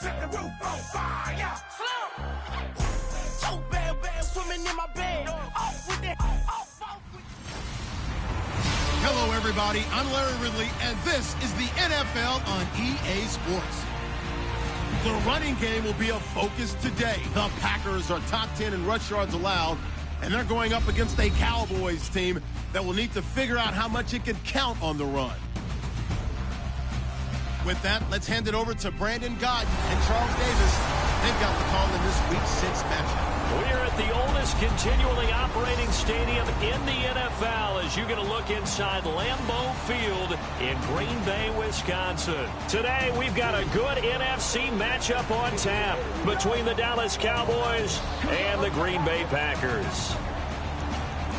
set the roof on fire. So bad, swimming in my bed. Off with it, off with it. Hello, everybody. I'm Larry Ridley, and this is the NFL on EA Sports. The running game will be a focus today. The Packers are top 10 in rush yards allowed, and they're going up against a Cowboys team that will need to figure out how much it can count on the run. With that, let's hand it over to Brandon Godden and Charles Davis. They've got the call in this Week 6 matchup. We are at the oldest continually operating stadium in the NFL as you're going to look inside Lambeau Field in Green Bay, Wisconsin. Today, we've got a good NFC matchup on tap between the Dallas Cowboys and the Green Bay Packers.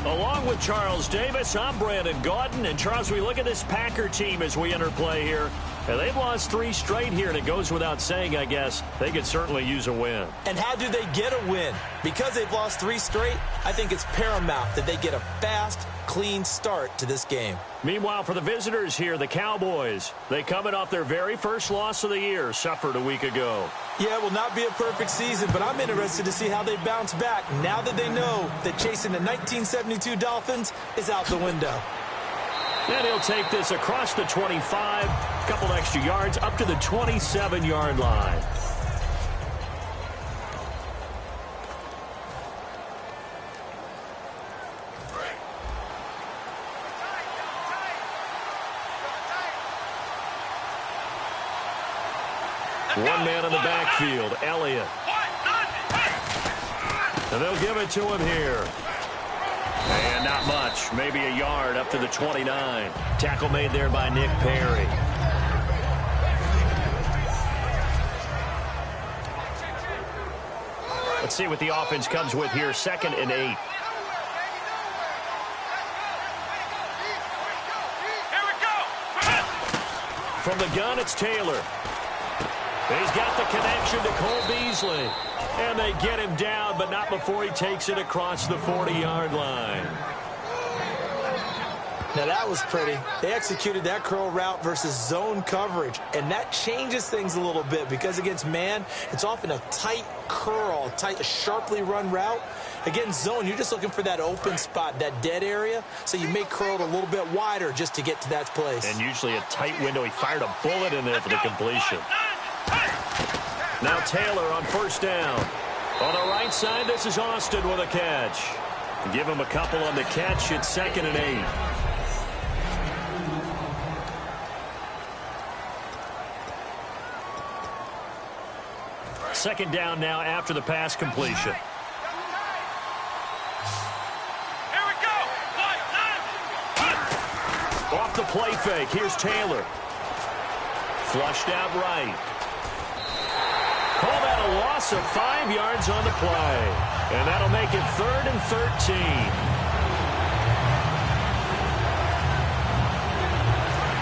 Along with Charles Davis, I'm Brandon Gaudin. And Charles, we look at this Packer team as we enter play here. And they've lost 3 straight here, and it goes without saying, I guess, they could certainly use a win. And how do they get a win? Because they've lost 3 straight, I think it's paramount that they get a fast, clean start to this game. Meanwhile, for the visitors here, the Cowboys, they coming off their very first loss of the year, suffered a week ago. Yeah, it will not be a perfect season, but I'm interested to see how they bounce back now that they know that chasing the 1972 Dolphins is out the window. And he'll take this across the 25, a couple extra yards, up to the 27-yard line. One man in the backfield, Elliott. And they'll give it to him here. And not much, maybe a yard up to the 29. Tackle made there by Nick Perry. Let's see what the offense comes with here, 2nd and 8. From the gun, it's Taylor. He's got the connection to Cole Beasley. And they get him down, but not before he takes it across the 40-yard line. Now that was pretty. They executed that curl route versus zone coverage, and that changes things a little bit because against man, it's often a tight curl, a sharply run route. Against zone, you're just looking for that open spot, that dead area, so you may curl it a little bit wider just to get to that place. And usually a tight window. He fired a bullet in there for the completion. Now Taylor on 1st down. On the right side, this is Austin with a catch. Give him a couple on the catch. It's 2nd and 8. Second down now after the pass completion. Here we go. Off the play fake. Here's Taylor. Flushed out right. Call that a loss of 5 yards on the play. And that'll make it 3rd and 13.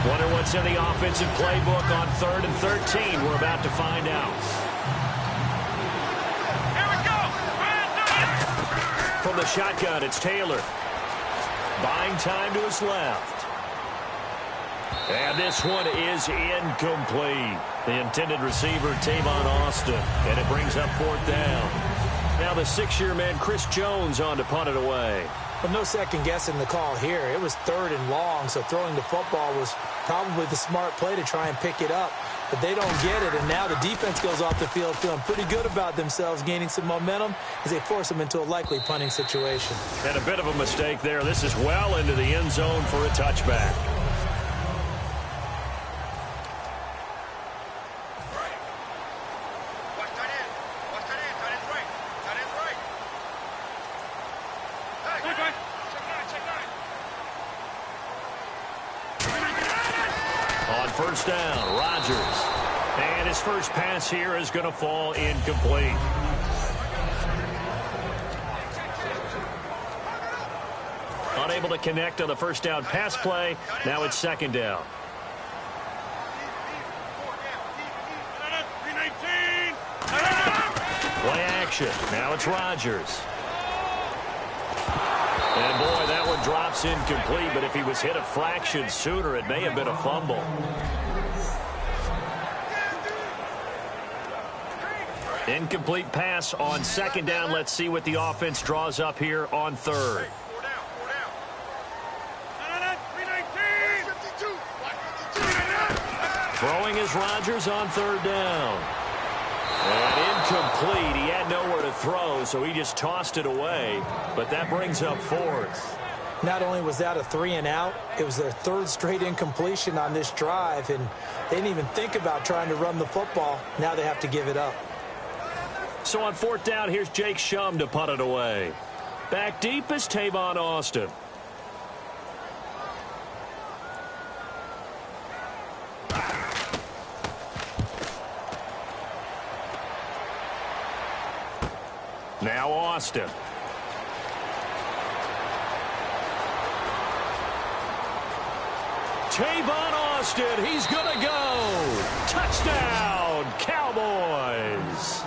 Wonder what's in the offensive playbook on 3rd and 13. We're about to find out. Here we go. From the shotgun, it's Taylor. Buying time to his left. And this one is incomplete. The intended receiver, Tavon Austin. And it brings up 4th down. Now the 6-year man, Chris Jones, on to punt it away. Well, no second guessing the call here. It was 3rd and long, so throwing the football was probably the smart play to try and pick it up. But they don't get it, and now the defense goes off the field feeling pretty good about themselves, gaining some momentum as they force them into a likely punting situation. And a bit of a mistake there. This is well into the end zone for a touchback. On 1st down, Rodgers. And his first pass here is going to fall incomplete. Unable to connect on the 1st down pass play. Now it's 2nd down. Play action. Now it's Rodgers. And boy, that one drops incomplete, but if he was hit a fraction sooner, it may have been a fumble. Incomplete pass on second down. Let's see what the offense draws up here on third. Throwing is Rodgers on third down. And incomplete. He had nowhere to throw, so he just tossed it away. But that brings up fourth. Not only was that a 3-and-out, it was their third straight incompletion on this drive, and they didn't even think about trying to run the football. Now they have to give it up. So on fourth down, here's Jake Shum to punt it away. Back deep is Tavon Austin. Now Austin. Tavon Austin, he's going to go. Touchdown, Cowboys.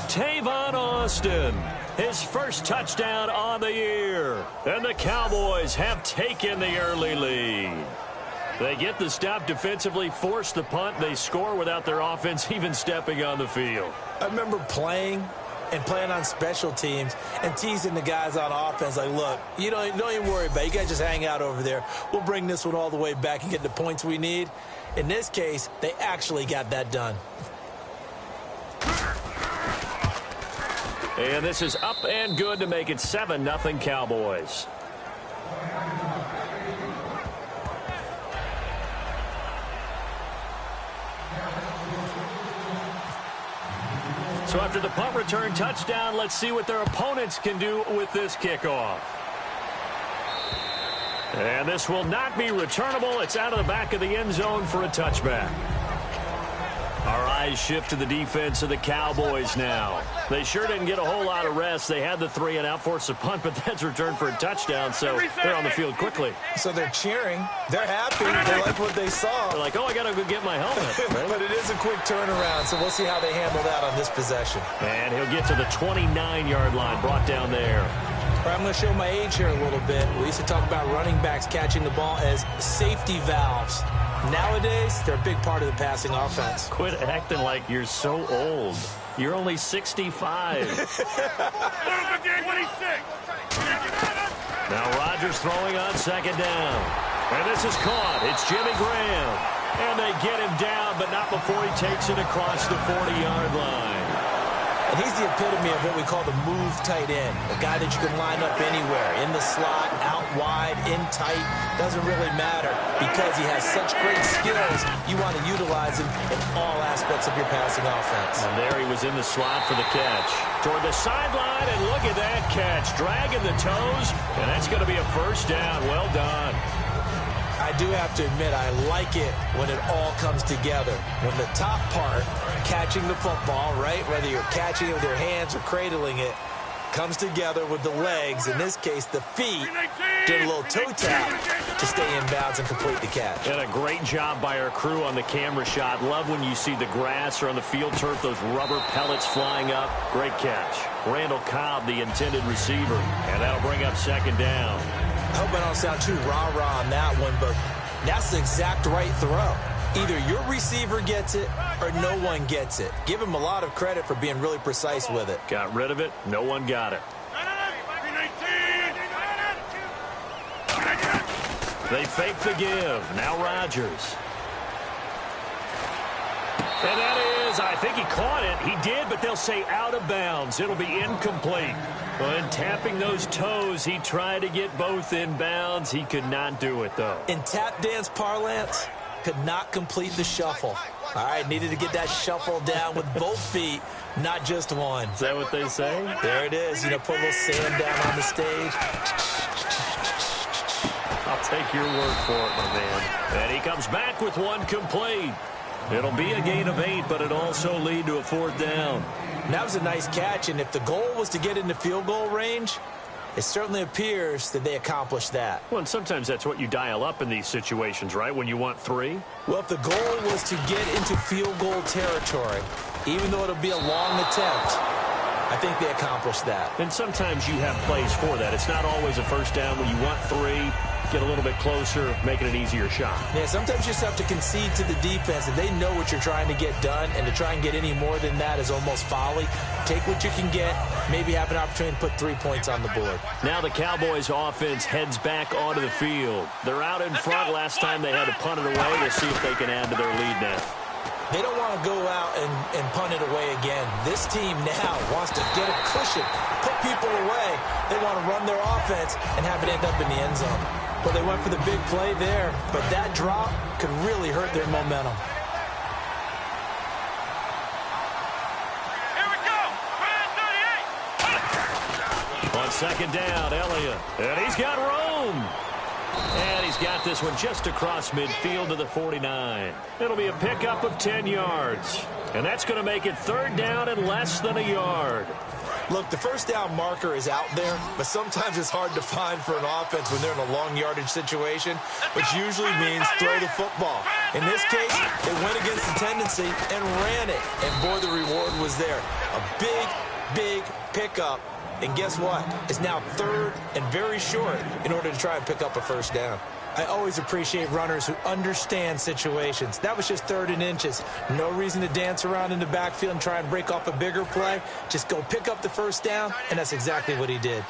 Tavon Austin, his first touchdown on the year. And the Cowboys have taken the early lead. They get the stop defensively, force the punt. They score without their offense even stepping on the field. I remember playing on special teams and teasing the guys on offense like, look, you don't even worry about it. You guys just hang out over there. We'll bring this one all the way back and get the points we need. In this case, they actually got that done. And this is up and good to make it 7-0 Cowboys. So after the punt return touchdown, let's see what their opponents can do with this kickoff. And this will not be returnable. It's out of the back of the end zone for a touchback. Our eyes shift to the defense of the Cowboys now. They sure didn't get a whole lot of rest. They had the 3-and-out, forced a punt, but that's returned for a touchdown, so they're on the field quickly. So they're cheering. They're happy. They like what they saw. They're like, oh, I got to go get my helmet. Right? But it is a quick turnaround, so we'll see how they handle that on this possession. And he'll get to the 29-yard line, brought down there. All right, I'm going to show my age here a little bit. We used to talk about running backs catching the ball as safety valves. Nowadays, they're a big part of the passing offense. Quit acting like you're so old. You're only 65. Now Rodgers throwing on second down. And this is caught. It's Jimmy Graham. And they get him down, but not before he takes it across the 40-yard line. And he's the epitome of what we call the move tight end. A guy that you can line up anywhere, in the slot, out wide, in tight. Doesn't really matter because he has such great skills. You want to utilize him in all aspects of your passing offense. And there he was in the slot for the catch. Toward the sideline, and look at that catch. Dragging the toes, and that's going to be a first down. Well done. I do have to admit, I like it when it all comes together. When the top part, catching the football, right, whether you're catching it with your hands or cradling it, comes together with the legs, in this case the feet, did a little toe tap to stay in bounds and complete the catch. And a great job by our crew on the camera shot. Love when you see the grass or on the field turf, those rubber pellets flying up. Great catch. Randall Cobb, the intended receiver, and that'll bring up second down. I hope I don't sound too rah-rah on that one, but that's the exact right throw. Either your receiver gets it or no one gets it. Give him a lot of credit for being really precise with it. Got rid of it. No one got it. They fake the give. Now Rodgers. And that is, I think he caught it. He did, but they'll say out of bounds. It'll be incomplete. When tapping those toes, he tried to get both in bounds. He could not do it, though. In tap dance parlance, could not complete the shuffle. All right, needed to get that shuffle down with both feet, not just one. Is that what they say? There it is. You know, put a little sand down on the stage. I'll take your word for it, my man. And he comes back with one complete. It'll be a gain of 8, but it'll also lead to a fourth down. That was a nice catch, and if the goal was to get into field goal range, it certainly appears that they accomplished that. Well, and sometimes that's what you dial up in these situations, right, when you want 3? Well, if the goal was to get into field goal territory, even though it'll be a long attempt, I think they accomplished that. And sometimes you have plays for that. It's not always a first down when you want 3. get a little bit closer, making an easier shot. Yeah, sometimes you just have to concede to the defense, and they know what you're trying to get done, and to try and get any more than that is almost folly. Take what you can get, maybe have an opportunity to put 3 points on the board. Now the Cowboys offense heads back onto the field. They're out in front. Last time they had to punt it away. We'll see if they can add to their lead now. They don't want to go out and punt it away again. This team now wants to get a cushion, put people away. They want to run their offense and have it end up in the end zone. Well, they went for the big play there, but that drop could really hurt their momentum. Here we go. Man 38. On second down, Elliott. And he's got room. And he's got this one just across midfield to the 49. It'll be a pickup of 10 yards. And that's going to make it third down and less than a yard. Look, the first down marker is out there, but sometimes it's hard to find for an offense when they're in a long yardage situation, which usually means throw the football. In this case, they went against the tendency and ran it. And boy, the reward was there. A big, big pickup. And guess what? It's now third and very short in order to try and pick up a first down. I always appreciate runners who understand situations. That was just third and inches. No reason to dance around in the backfield and try and break off a bigger play. Just go pick up the first down, and that's exactly what he did.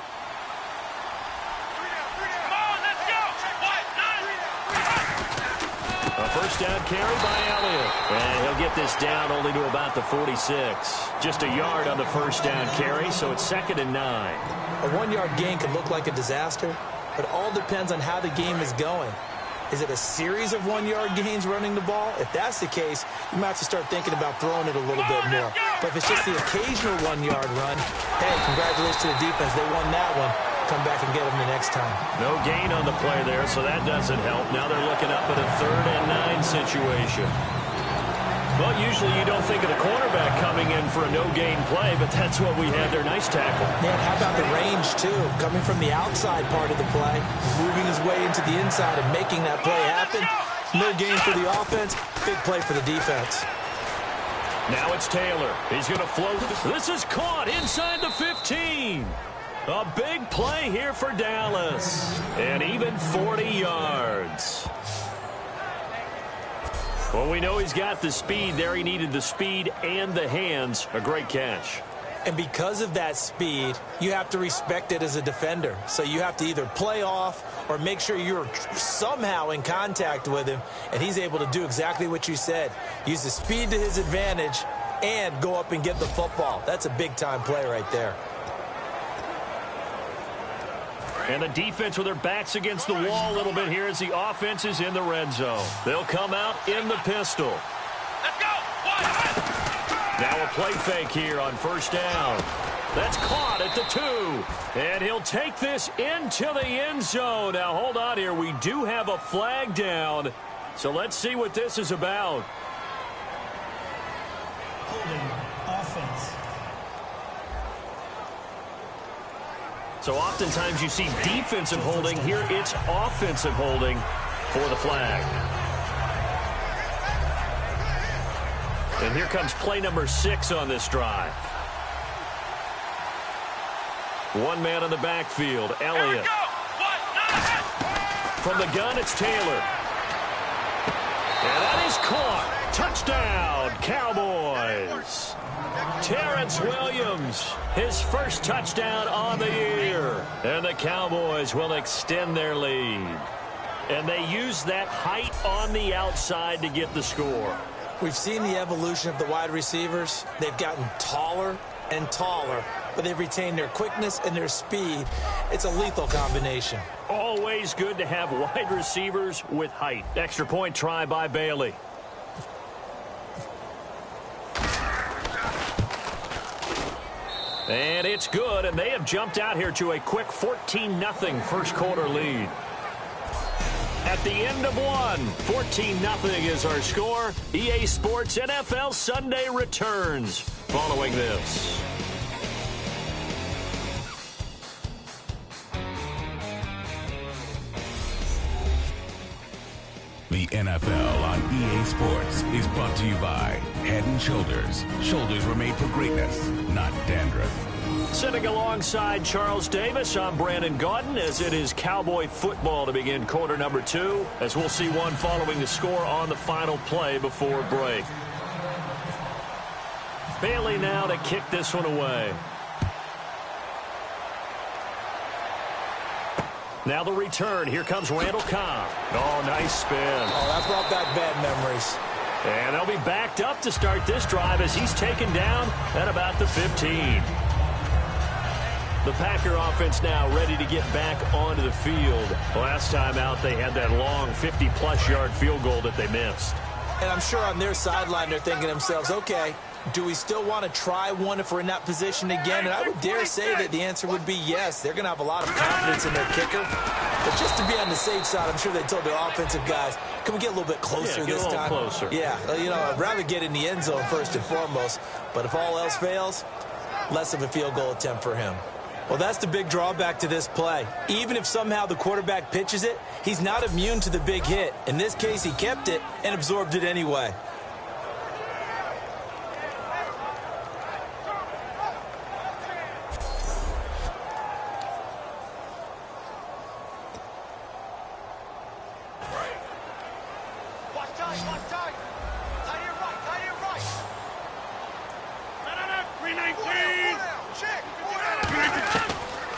A first down carry by Elliott. And he'll get this down only to about the 46. Just a yard on the first down carry, so it's 2nd and 9. A 1-yard gain could look like a disaster, but it all depends on how the game is going. Is it a series of 1-yard gains running the ball? If that's the case, you might have to start thinking about throwing it a little bit more. But if it's just the occasional 1-yard run, hey, congratulations to the defense. They won that one. Come back and get them the next time. No gain on the play there, so that doesn't help. Now they're looking up at a 3rd and 9 situation. Well, usually you don't think of the cornerback coming in for a no-gain play, but that's what we had there. Nice tackle. Man, how about the range, too? Coming from the outside part of the play, moving his way into the inside and making that play happen. No gain for the offense, big play for the defense. Now it's Taylor. He's going to float. This is caught inside the 15. A big play here for Dallas. And even 40 yards. Well, we know he's got the speed there. He needed the speed and the hands. A great catch. And because of that speed, you have to respect it as a defender. So you have to either play off or make sure you're somehow in contact with him. And he's able to do exactly what you said. Use the speed to his advantage and go up and get the football. That's a big-time play right there. And the defense with their backs against the wall a little bit here as the offense is in the red zone. They'll come out in the pistol. Let's go. Now a play fake here on first down. That's caught at the 2. And he'll take this into the end zone. Now hold on here. We do have a flag down. So let's see what this is about. Holding offense. So oftentimes you see defensive holding. Here it's offensive holding for the flag. And here comes play number 6 on this drive. One man in the backfield, Elliott. From the gun, it's Taylor. And that is caught. Touchdown, Cowboys. Terrence Williams, his first touchdown on the year. And the Cowboys will extend their lead. And they use that height on the outside to get the score. We've seen the evolution of the wide receivers. They've gotten taller and taller, but they've retained their quickness and their speed. It's a lethal combination. Always good to have wide receivers with height. Extra point try by Bailey. And it's good, and they have jumped out here to a quick 14-0 first quarter lead. At the end of one, 14-0 is our score. EA Sports NFL Sunday returns following this. The NFL on EA Sports is brought to you by Head & Shoulders. Shoulders were made for greatness, not dandruff. Sitting alongside Charles Davis, I'm Brandon Gaudin, as it is Cowboy football to begin quarter number 2, as we'll see one following the score on the final play before break. Bailey now to kick this one away. Now the return. Here comes Randall Cobb. Oh, nice spin. Oh, that brought back bad memories. And they'll be backed up to start this drive as he's taken down at about the 15. The Packer offense now ready to get back onto the field. Last time out, they had that long 50-plus yard field goal that they missed. And I'm sure on their sideline they're thinking to themselves, okay, do we still want to try one if we're in that position again? And I would dare say that the answer would be yes. They're going to have a lot of confidence in their kicker. But just to be on the safe side, I'm sure they told their offensive guys, can we get a little bit closer this time? Closer. Yeah, you know, I'd rather get in the end zone first and foremost. But if all else fails, less of a field goal attempt for him. Well, that's the big drawback to this play. Even if somehow the quarterback pitches it, he's not immune to the big hit. In this case, he kept it and absorbed it anyway.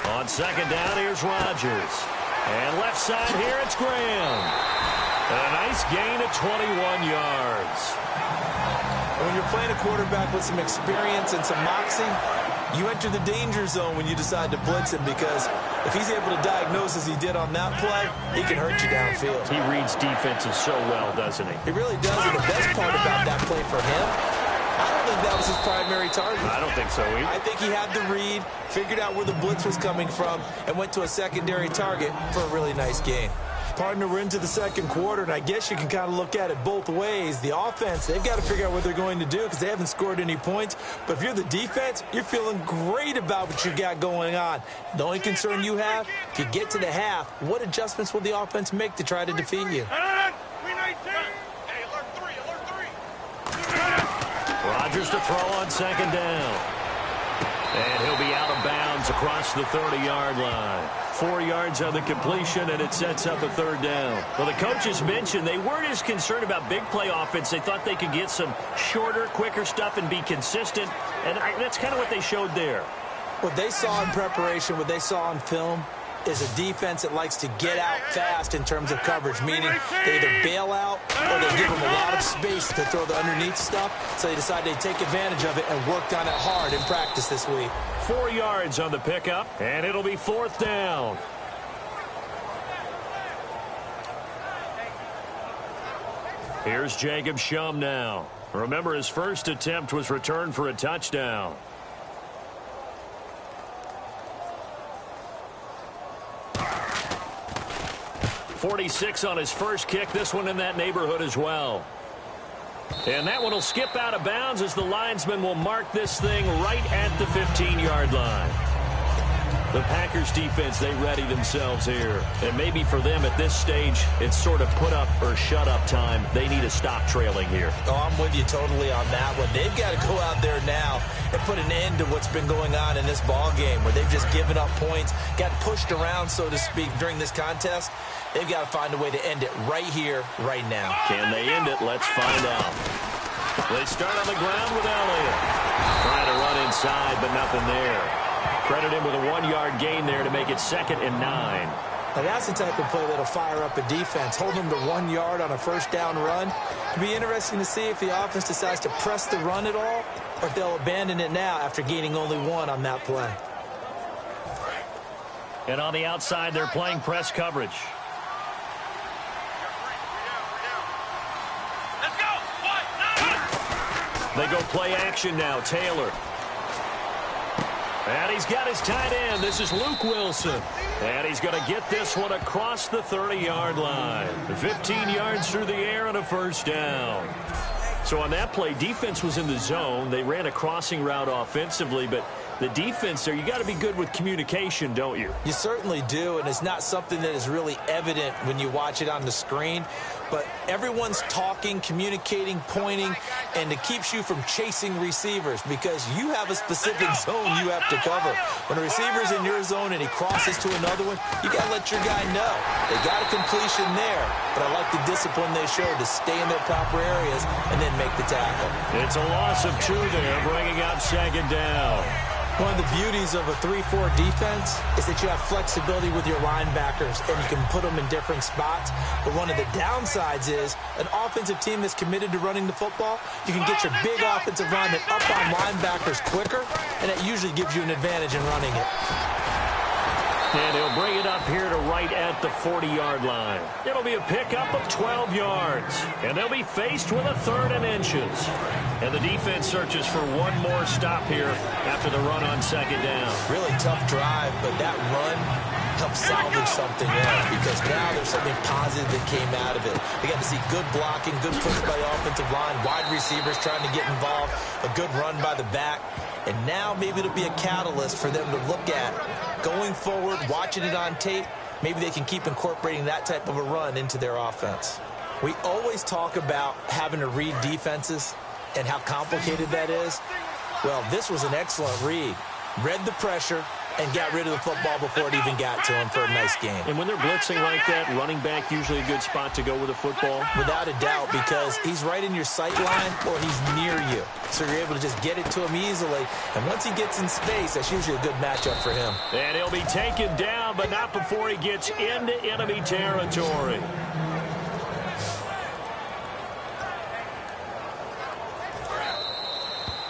On second down, here's Rodgers. And left side here, it's Graham. And a nice gain of 21 yards. When you're playing a quarterback with some experience and some moxie, you enter the danger zone when you decide to blitz him, because if he's able to diagnose as he did on that play, he can hurt you downfield. He reads defenses so well, doesn't he? He really does, and the best part about that play for him, I don't think that was his primary target. I don't think so either. I think he had the read, figured out where the blitz was coming from, and went to a secondary target for a really nice gain. Partner, we're into the second quarter, and I guess you can kind of look at it both ways. The offense, they've got to figure out what they're going to do because they haven't scored any points. But if you're the defense, you're feeling great about what you got going on. The only concern you have, if you get to the half, what adjustments will the offense make to try to defeat you? Rodgers to throw on second down. And he'll be out of bounds across the 30-yard line. 4 yards on the completion, and it sets up a third down. Well, the coaches mentioned they weren't as concerned about big play offense. They thought they could get some shorter, quicker stuff and be consistent. And that's kind of what they showed there. What they saw in preparation, what they saw on film, is a defense that likes to get out fast in terms of coverage, meaning they either bail out or they give them a lot of space to throw the underneath stuff, so they decided they'd take advantage of it and worked on it hard in practice this week. 4 yards on the pickup, and it'll be fourth down. Here's Jacob Schum now. Remember, his first attempt was returned for a touchdown. 46 on his first kick. This one in that neighborhood as well. And that one will skip out of bounds as the linesman will mark this thing right at the 15-yard line. The Packers defense, they ready themselves here. And maybe for them at this stage, it's sort of put up or shut up time. They need to stop trailing here. Oh, I'm with you totally on that one. They've got to go out there now and put an end to what's been going on in this ball game, where they've just given up points, got pushed around, so to speak, during this contest. They've got to find a way to end it right here, right now. Can they end it? Let's find out. They start on the ground with Elliott. Trying to run inside, but nothing there. Credit him with a 1-yard gain there to make it 2nd and 9. Now that's the type of play that'll fire up a defense. Hold them to 1 yard on a first down run. It'll be interesting to see if the offense decides to press the run at all, or if they'll abandon it now after gaining only 1 on that play. And on the outside, they're playing press coverage. They go play action now. Taylor. And he's got his tight end. This is Luke Wilson. And he's going to get this one across the 30-yard line. 15 yards through the air and a first down. So on that play, defense was in the zone. They ran a crossing route offensively, but the defense there, you got to be good with communication, don't you? You certainly do, and it's not something that is really evident when you watch it on the screen. But everyone's talking, communicating, pointing, and it keeps you from chasing receivers because you have a specific zone you have to cover. When a receiver's in your zone and he crosses to another one, you got to let your guy know. They got a completion there, but I like the discipline they showed to stay in their proper areas and then make the tackle. It's a loss of 2 there, bringing up second down. One of the beauties of a 3-4 defense is that you have flexibility with your linebackers and you can put them in different spots. But one of the downsides is an offensive team that's committed to running the football, you can get your big offensive lineman up on linebackers quicker, and that usually gives you an advantage in running it. And he'll bring it up here to right at the 40-yard line. It'll be a pickup of 12 yards. And they'll be faced with a 3rd and inches. And the defense searches for one more stop here after the run on second down. Really tough drive, but that run helped salvage something there because now there's something positive that came out of it. They got to see good blocking, good push by the offensive line, wide receivers trying to get involved, a good run by the back. And now maybe it'll be a catalyst for them to look at going forward, watching it on tape. Maybe they can keep incorporating that type of a run into their offense. We always talk about having to read defenses and how complicated that is. Well, this was an excellent read. Read the pressure and got rid of the football before it even got to him for a nice game. And when they're blitzing like that, running back usually a good spot to go with the football? Without a doubt, because he's right in your sight line or he's near you. So you're able to just get it to him easily. And once he gets in space, that's usually a good matchup for him. And he'll be taken down, but not before he gets into enemy territory.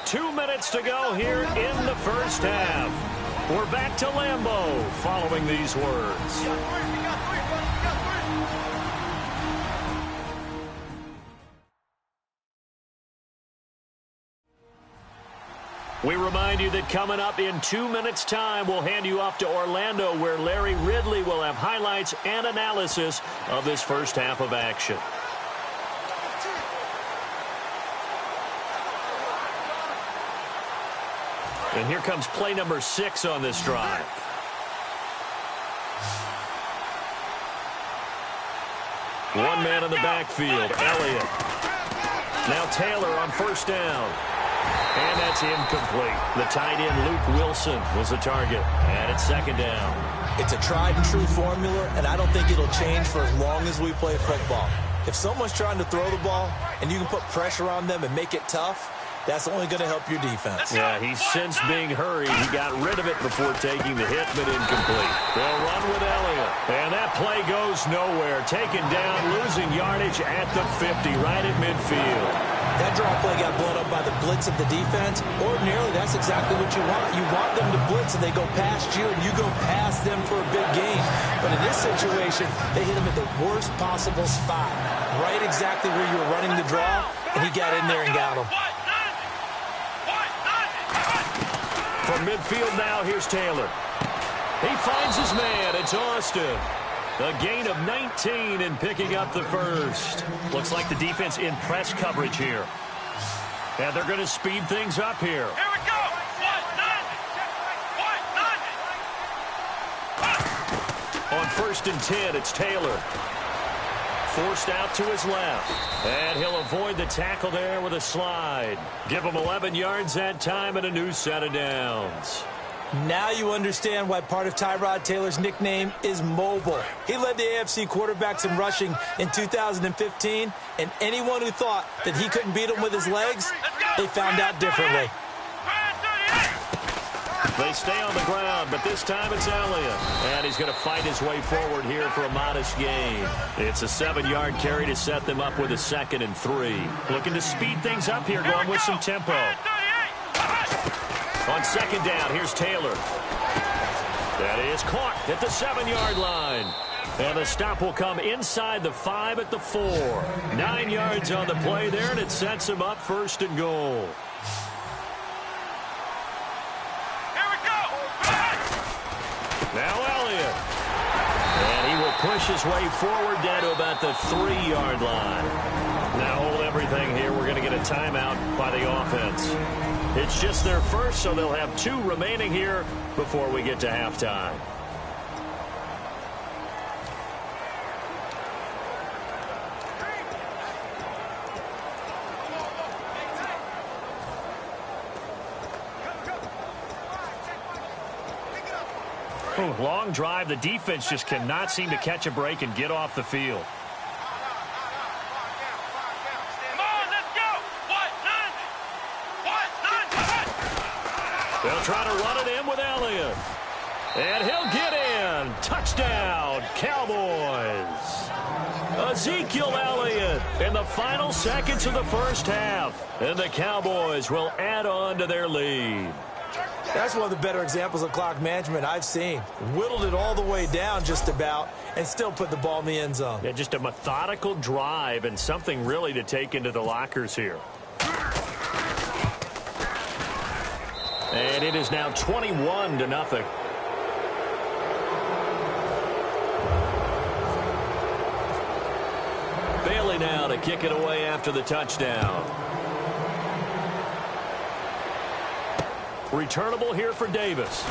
Two minutes to go here in the first half. We're back to Lambeau following these words. We remind you that coming up in 2 minutes' time, we'll hand you off to Orlando, where Larry Ridley will have highlights and analysis of this first half of action. And here comes play number 6 on this drive. One man in the backfield, Elliott. Now Taylor on first down. And that's incomplete. The tight end, Luke Wilson, was the target. And it's second down. It's a tried-and-true formula, and I don't think it'll change for as long as we play football. If someone's trying to throw the ball and you can put pressure on them and make it tough, that's only going to help your defense. Yeah, he's since being hurried. He got rid of it before taking the hit, but incomplete. They'll run with Elliott. And that play goes nowhere. Taken down, losing yardage at the 50, right at midfield. That draw play got blown up by the blitz of the defense. Ordinarily, that's exactly what you want. You want them to blitz, and they go past you, and you go past them for a big gain. But in this situation, they hit him at the worst possible spot, right exactly where you were running the draw, and he got in there and got him. From midfield now, here's Taylor. He finds his man. It's Austin. A gain of 19 and picking up the first. Looks like the defense in press coverage here. And they're going to speed things up here. Here we go. 1-9. On first and 10, it's Taylor. Forced out to his left. And he'll avoid the tackle there with a slide. Give him 11 yards that time and a new set of downs. Now you understand why part of Tyrod Taylor's nickname is mobile. He led the AFC quarterbacks in rushing in 2015, and anyone who thought that he couldn't beat him with his legs, they found out differently. They stay on the ground, but this time it's Elliott. And he's going to fight his way forward here for a modest gain. It's a 7-yard carry to set them up with a 2nd and 3. Looking to speed things up here, going with some tempo. On second down, here's Taylor. That is caught at the 7-yard line. And the stop will come inside the 5 at the 4. 9 yards on the play there, and it sets him up first and goal. Now Elliott. And he will push his way forward down to about the 3-yard line. Now hold everything here. We're going to get a timeout by the offense. It's just their first, so they'll have 2 remaining here before we get to halftime. Long drive. The defense just cannot seem to catch a break and get off the field. Come on, let's go. They'll try to run it in with Elliott. And he'll get in. Touchdown, Cowboys. Ezekiel Elliott in the final seconds of the first half. And the Cowboys will add on to their lead. That's one of the better examples of clock management I've seen. Whittled it all the way down just about and still put the ball in the end zone. Yeah, just a methodical drive and something really to take into the lockers here. And it is now 21-0. Bailey now to kick it away after the touchdown. Returnable here for Davis.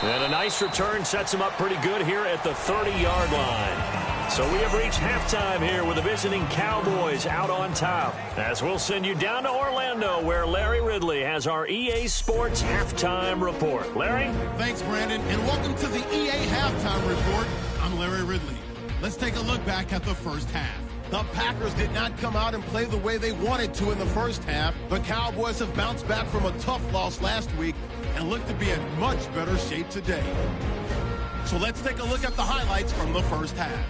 And a nice return sets him up pretty good here at the 30-yard line. So we have reached halftime here with the visiting Cowboys out on top. As we'll send you down to Orlando, where Larry Ridley has our EA Sports Halftime Report. Larry? Thanks, Brandon, and welcome to the EA Halftime Report. I'm Larry Ridley. Let's take a look back at the first half. The Packers did not come out and play the way they wanted to in the first half. The Cowboys have bounced back from a tough loss last week and look to be in much better shape today. So let's take a look at the highlights from the first half.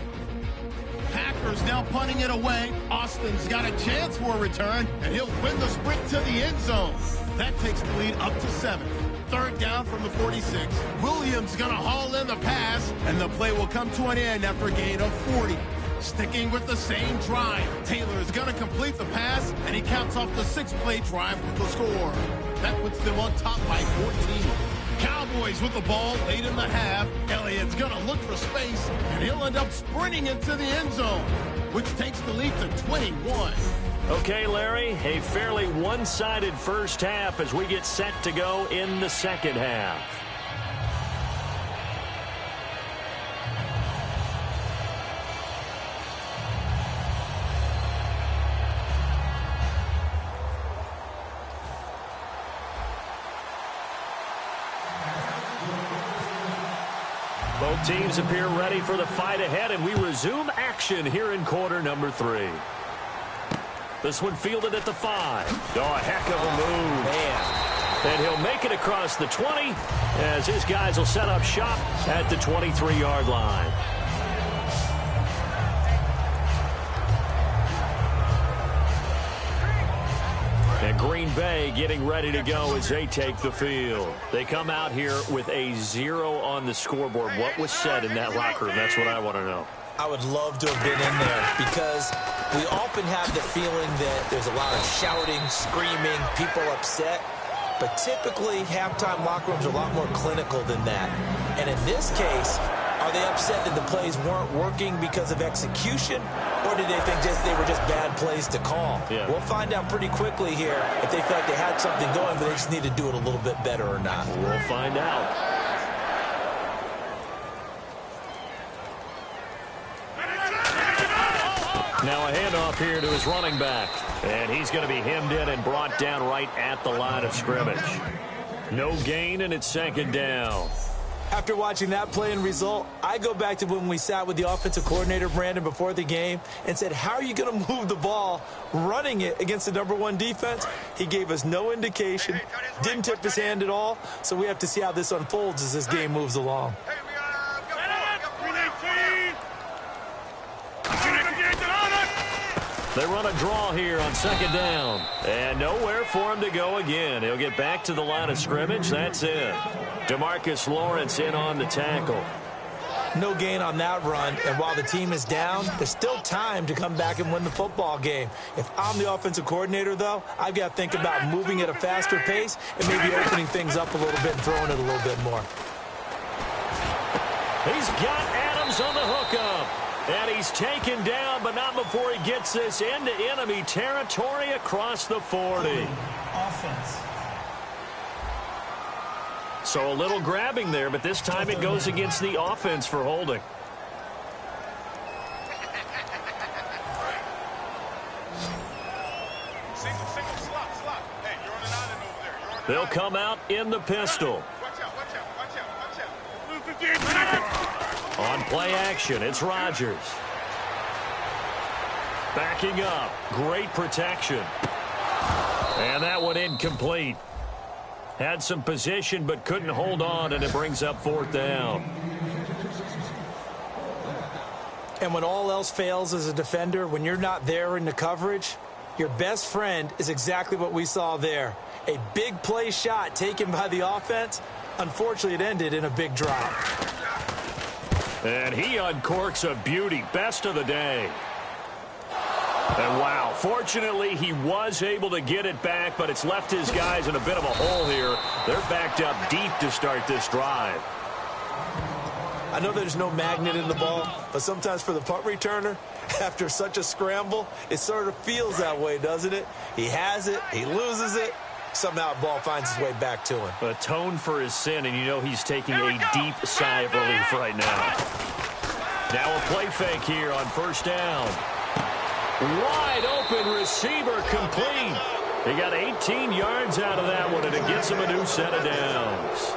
Packers now punting it away. Austin's got a chance for a return, and he'll win the sprint to the end zone. That takes the lead up to 7. Third down from the 46. Williams going to haul in the pass, and the play will come to an end after a gain of 40. Sticking with the same drive, Taylor is going to complete the pass, and he caps off the 6-play drive with the score. That puts them on top by 14. Cowboys with the ball late in the half. Elliott's going to look for space, and he'll end up sprinting into the end zone, which takes the lead to 21. Okay, Larry, a fairly one-sided first half as we get set to go in the second half. Both teams appear ready for the fight ahead, and we resume action here in quarter number 3. This one fielded at the 5. Oh, a heck of a move. Man. And he'll make it across the 20 as his guys will set up shop at the 23-yard line. And Green Bay getting ready to go as they take the field. They come out here with a 0 on the scoreboard. What was said in that locker room? That's what I want to know. I would love to have been in there because we often have the feeling that there's a lot of shouting, screaming, people upset. But typically, halftime locker rooms are a lot more clinical than that. And in this case, are they upset that the plays weren't working because of execution? Or did they think they were just bad plays to call? Yeah. We'll find out pretty quickly here if they felt like they had something going, but they just need to do it a little bit better or not. We'll find out. Now a handoff here to his running back. And he's going to be hemmed in and brought down right at the line of scrimmage. No gain, and it's second down. After watching that play and result, I go back to when we sat with the offensive coordinator, Brandon, before the game and said, how are you going to move the ball running it against the #1 defense? He gave us no indication, didn't tip his hand at all, so we have to see how this unfolds as this game moves along. They run a draw here on second down. And nowhere for him to go again. He'll get back to the line of scrimmage. That's it. DeMarcus Lawrence in on the tackle. No gain on that run, and while the team is down, there's still time to come back and win the football game. If I'm the offensive coordinator, though, I've got to think about moving at a faster pace and maybe opening things up a little bit and throwing it a little bit more. He's got Adams on the hookup. And he's taken down, but not before he gets this into enemy territory across the 40. Offense. So a little grabbing there, but this time it goes against the offense for holding. Single, slot. Hey, you're on an island over there. They'll come out in the pistol. Watch out. On play action, it's Rodgers. Backing up. Great protection. And that one incomplete. Had some position but couldn't hold on, and it brings up 4th down. And when all else fails as a defender, when you're not there in the coverage, your best friend is exactly what we saw there. A big play shot taken by the offense. Unfortunately, it ended in a big drop. And he uncorks a beauty. Best of the day. And wow, fortunately he was able to get it back, but it's left his guys in a bit of a hole here. They're backed up deep to start this drive. I know there's no magnet in the ball, but sometimes for the punt returner, after such a scramble, it sort of feels that way, doesn't it? He has it, he loses it, somehow the ball finds its way back to him. Atone for his sin, and you know he's taking a deep sigh of relief right now. Now a play fake here on 1st down. Wide open receiver complete. He got 18 yards out of that one, and it gets him a new set of downs.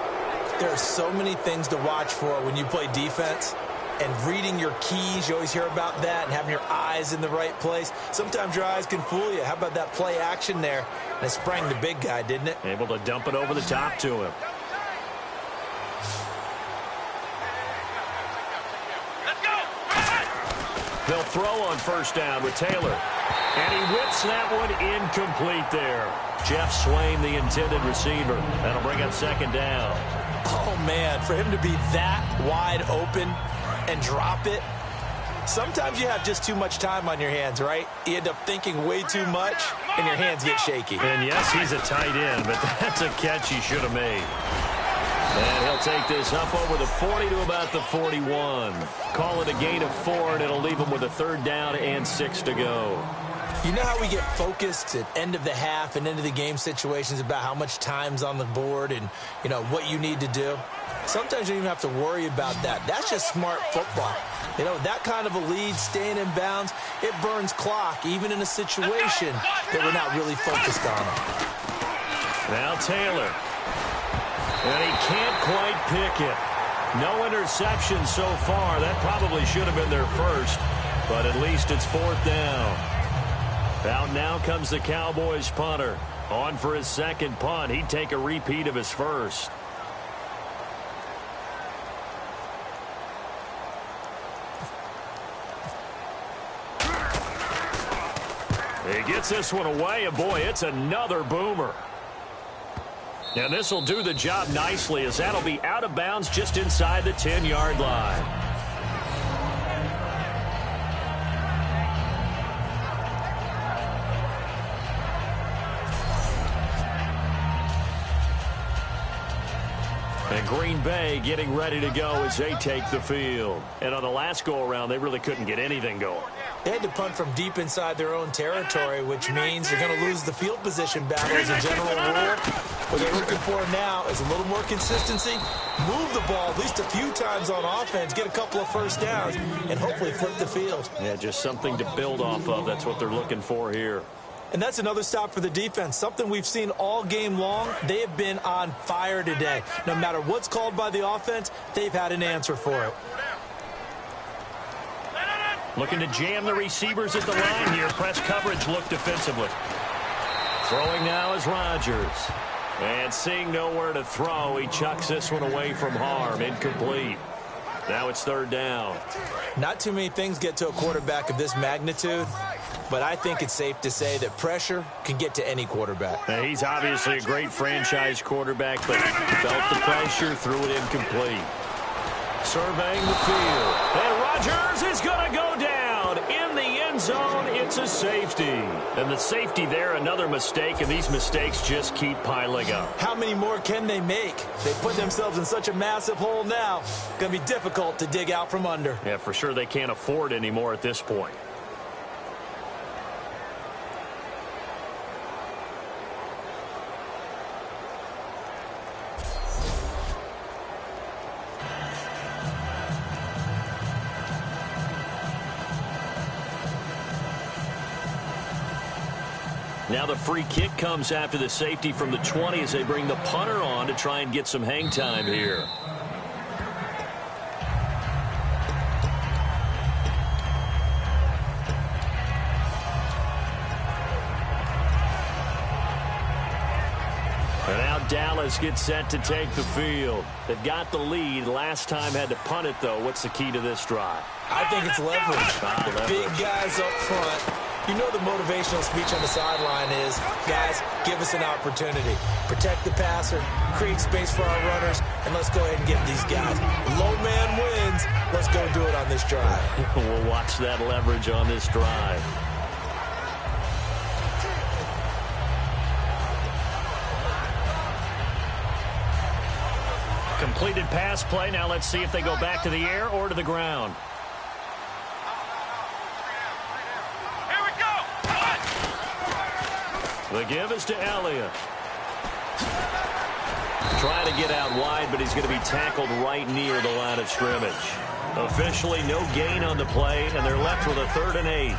There are so many things to watch for when you play defense. And reading your keys, you always hear about that, and having your eyes in the right place. Sometimes your eyes can fool you. How about that play action there? And it sprang the big guy, didn't it? Able to dump it over the top to him. They'll throw on 1st down with Taylor. And he whips that one incomplete there. Jeff Swain, the intended receiver. That'll bring up 2nd down. Oh, man, for him to be that wide open and drop it. Sometimes you have just too much time on your hands, right? You end up thinking way too much, and your hands get shaky. And yes, he's a tight end, but that's a catch he should have made. And he'll take this up over the 40 to about the 41. Call it a gain of 4, and it'll leave him with a 3rd down and 6 to go. You know how we get focused at end of the half and end of the game situations about how much time's on the board and, you know, what you need to do? Sometimes you don't even have to worry about that. That's just smart football. You know, that kind of a lead, staying in bounds, it burns clock, even in a situation that we're not really focused on. Now Taylor. And he can't quite pick it. No interception so far. That probably should have been their first, but at least it's 4th down. Out now comes the Cowboys punter. On for his 2nd punt. He'd take a repeat of his first. He gets this one away, and boy, it's another boomer. And this will do the job nicely, as that'll be out of bounds just inside the 10-yard line. And Green Bay getting ready to go as they take the field. And on the last go-around, they really couldn't get anything going. They had to punt from deep inside their own territory, which means they're going to lose the field position battle as a general rule. What they're looking for now is a little more consistency, move the ball at least a few times on offense, get a couple of 1st downs, and hopefully flip the field. Yeah, just something to build off of. That's what they're looking for here. And that's another stop for the defense, something we've seen all game long. They have been on fire today. No matter what's called by the offense, they've had an answer for it. Looking to jam the receivers at the line here. Press coverage look defensively. Throwing now is Rodgers. And seeing nowhere to throw, he chucks this one away from harm. Incomplete. Now it's 3rd down. Not too many things get to a quarterback of this magnitude, but I think it's safe to say that pressure can get to any quarterback. Now, he's obviously a great franchise quarterback, but felt the pressure, threw it incomplete. Surveying the field. And Rodgers is going to go down in the end zone, it's a safety. And the safety there, another mistake, and these mistakes just keep piling up. How many more can they make? They put themselves in such a massive hole now. Going to be difficult to dig out from under. Yeah, for sure they can't afford anymore at this point. Now the free kick comes after the safety from the 20 as they bring the punter on to try and get some hang time here. And now Dallas gets set to take the field. They've got the lead. Last time had to punt it, though. What's the key to this drive? I think it's leverage. The big guys up front. You know the motivational speech on the sideline is, guys, give us an opportunity. Protect the passer, create space for our runners, and let's go ahead and get these guys. Low man wins. Let's go do it on this drive. We'll watch that leverage on this drive. Completed pass play. Now let's see if they go back to the air or to the ground. The give is to Elliott. Trying to get out wide, but he's going to be tackled right near the line of scrimmage. Officially no gain on the play, and they're left with a 3rd and 8.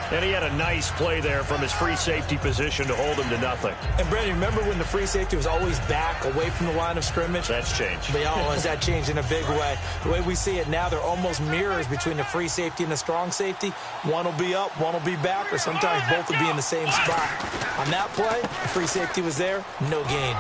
And he had a nice play there from his free safety position to hold him to nothing. And, Brandon, remember when the free safety was always back away from the line of scrimmage? That's changed. But, has that changed in a big way? The way we see it now, they're almost mirrors between the free safety and the strong safety. One will be up, one will be back, or sometimes both will be in the same spot. On that play, the free safety was there, no gain.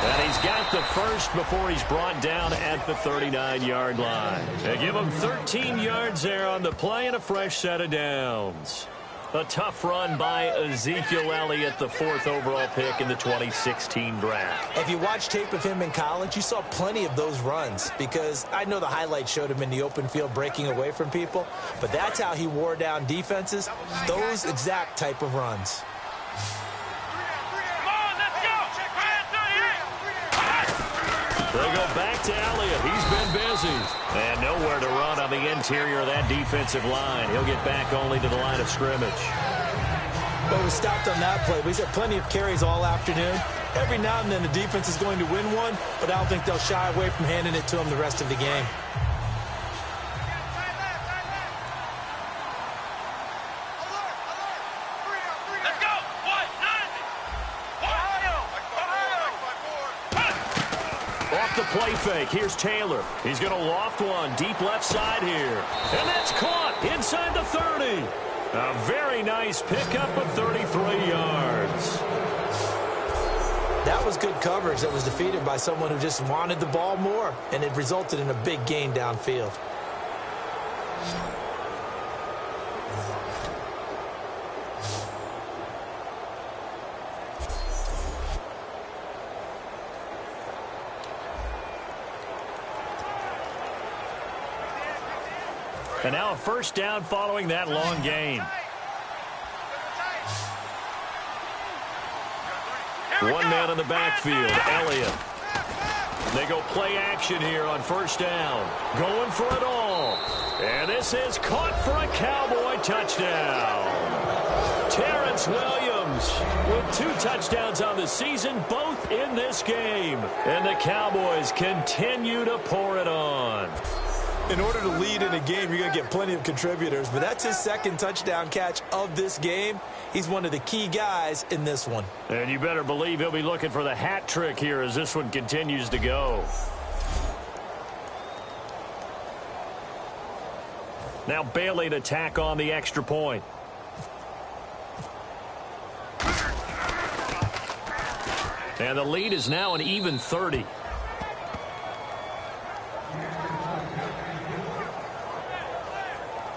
And he's got the first before he's brought down at the 39-yard line. They give him 13 yards there on the play and a fresh set of downs. A tough run by Ezekiel Elliott, the 4th overall pick in the 2016 draft. If you watch tape of him in college, you saw plenty of those runs because I know the highlights showed him in the open field breaking away from people, but that's how he wore down defenses, those exact type of runs. They go back to Elliott. He's been busy. And nowhere to run on the interior of that defensive line. He'll get back only to the line of scrimmage. But we stopped on that play. We had plenty of carries all afternoon. Every now and then the defense is going to win one, but I don't think they'll shy away from handing it to him the rest of the game. Off the play fake, here's Taylor. He's going to loft one deep left side here. And that's caught inside the 30. A very nice pickup of 33 yards. That was good coverage that was defeated by someone who just wanted the ball more, and it resulted in a big gain downfield. And now a first down following that long gain. One man in the backfield, Elliott. They go play action here on first down. Going for it all. And this is caught for a Cowboy touchdown. Terrence Williams with 2 touchdowns on the season, both in this game. And the Cowboys continue to pour it on. In order to lead in a game, you're going to get plenty of contributors, but that's his 2nd touchdown catch of this game. He's one of the key guys in this one. And you better believe he'll be looking for the hat trick here as this one continues to go. Now Bailey to tack on the extra point. And the lead is now an even 30.